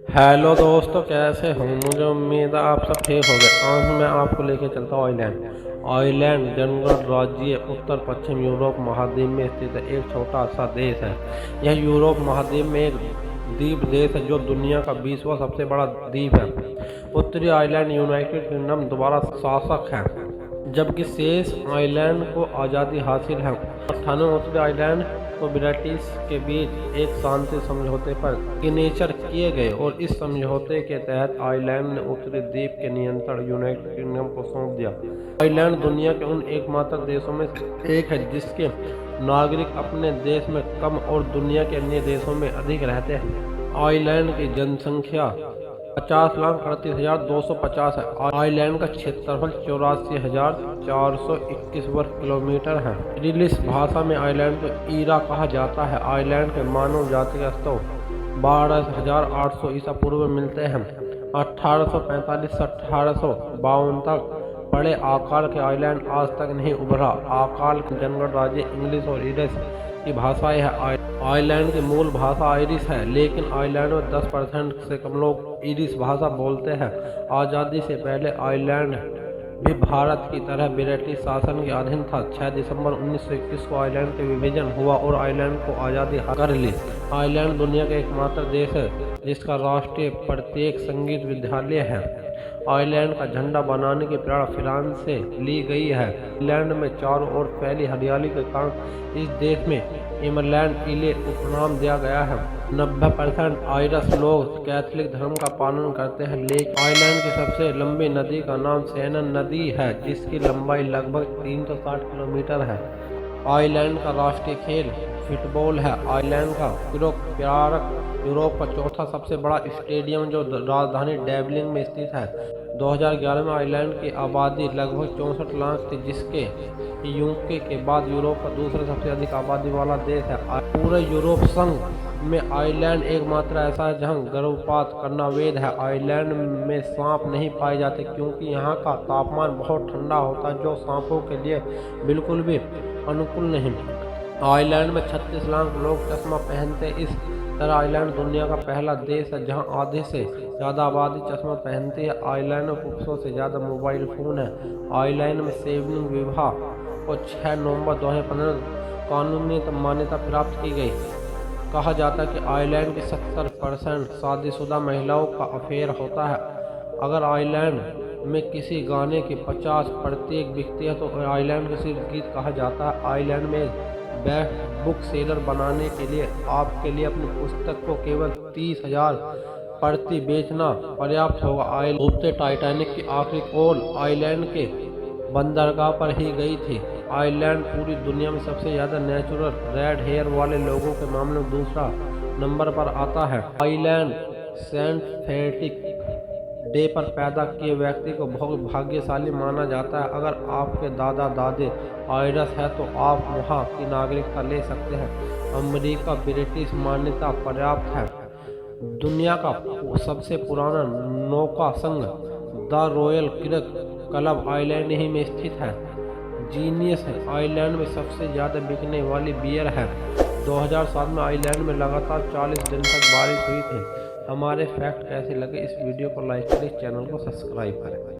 Hello दोस्तों, कैसे हो? मुझे उम्मीद है आप सब ठीक हो गए। आज मैं आपको लेके चलता हूँ आइलैंड। आइलैंड गणराज्य उत्तर पश्चिम यूरोप महाद्वीप में स्थित है, एक छोटा सा देश है। यह यूरोप महाद्वीप में एक द्वीप देश है जो दुनिया का 20वां सबसे बड़ा द्वीप है। उत्तरी आइलैंड यूनाइटेड किंगडम द्वारा शासक है, जबकि शेष आइलैंड को आज़ादी हासिल है। 98 उत्तरी आइलैंड को ब्रिटिश के बीच एक शांति समझौते पर सिग्नेचर किए गए और इस समझौते के तहत आइलैंड ने उत्तरी द्वीप के नियंत्रण यूनाइटेड किंगडम को सौंप दिया। आइलैंड दुनिया के उन एकमात्र देशों में से एक है जिसके नागरिक अपने देश में कम और दुनिया के अन्य देशों में अधिक रहते हैं। आइलैंड की जनसंख्या 50,38,250 है। आइलैंड का क्षेत्रफल 84,421 वर्ग किलोमीटर है। इरिलिश भाषा में आइलैंड को ईरा कहा जाता है। आइलैंड के मानव जाति का स्तव 12,800 ईसा पूर्व मिलते हैं। 1845 से 1852 तक बड़े आकार के आइलैंड आज तक नहीं उभरा। आकार के गणराज्य इंग्लिश और इरिश की भाषाएं है। आइलैंड की मूल भाषा आयरिश है, लेकिन आइलैंड में 10% से कम लोग इरिश भाषा बोलते हैं। आज़ादी से पहले आइलैंड भी भारत की तरह ब्रिटिश शासन के अधीन था। 6 दिसंबर 1921 को आइलैंड का विभाजन हुआ और आइलैंड को आज़ादी कर ली। आइलैंड दुनिया का एकमात्र देश है जिसका राष्ट्रीय प्रत्येक संगीत विद्यालय है। आइलैंड का झंडा बनाने की प्रेरणा फ्रांस से ली गई है। आइलैंड में चारों ओर फैली हरियाली के कारण इस देश में इमरलैंड इले उपनाम दिया गया है। 90% आयरिश लोग कैथोलिक धर्म का पालन करते हैं, लेकिन आइलैंड की सबसे लंबी नदी का नाम शैनन नदी है, जिसकी लंबाई लगभग 360 किलोमीटर है। आइलैंड का राष्ट्रीय खेल फुटबॉल है। आइलैंड का पार्क यूरोप का चौथा सबसे बड़ा स्टेडियम जो राजधानी डब्लिन में स्थित है। 2011 में आइलैंड की आबादी लगभग 64 लाख थी, जिसके यूके के बाद यूरोप का दूसरा सबसे अधिक आबादी वाला देश है। पूरे यूरोप संघ में आइलैंड एकमात्र ऐसा है जहां गर्भपात करना वैध है। आइलैंड में सांप नहीं पाए जाते क्योंकि यहाँ का तापमान बहुत ठंडा होता है, जो सांपों के लिए बिल्कुल भी अनुकूल नहीं। आइलैंड में 36 लाख लोग चश्मा पहनते। इस तरह आइलैंड दुनिया का पहला देश है जहां आधे से ज़्यादा आबादी चश्मा पहनती है। आइलैंड में 500 से ज़्यादा मोबाइल फ़ोन है। आइलैंड में सेवनिंग विवाह को 6 नवंबर 2015 कानूनी मान्यता प्राप्त की गई। कहा जाता है कि आइलैंड की 70% शादीशुदा महिलाओं का अफेयर होता है। अगर आइलैंड में किसी गाने के 50 प्रत्येक बिकती है तो आइलैंड का सिर्फ गीत कहा जाता है। आइलैंड में बेस्ट बुक सेलर बनाने के लिए आपके लिए अपनी पुस्तक को केवल 30,000 प्रति बेचना पर्याप्त होगा। डूबते टाइटैनिक की आखिरी कॉल आइलैंड के बंदरगाह पर ही गई थी। आइलैंड पूरी दुनिया में सबसे ज़्यादा नेचुरल रेड हेयर वाले लोगों के मामले में दूसरा नंबर पर आता है। आइलैंड सेंट पैट्रिक डे पर पैदा किए व्यक्ति को बहुत भाग्यशाली माना जाता है। अगर आपके दादा दादी आयरिश है तो आप वहाँ की नागरिकता ले सकते हैं। अमेरिका ब्रिटिश मान्यता पर्याप्त है। दुनिया का सबसे पुराना नौका संघ the royal creek club island ही में स्थित है। जीनियस है आइलैंड में सबसे ज़्यादा बिकने वाली बियर है। 2007 में आइलैंड में लगातार 40 दिन तक बारिश हुई थी। हमारे फैक्ट कैसे लगे, इस वीडियो को लाइक करें, चैनल को सब्सक्राइब करें।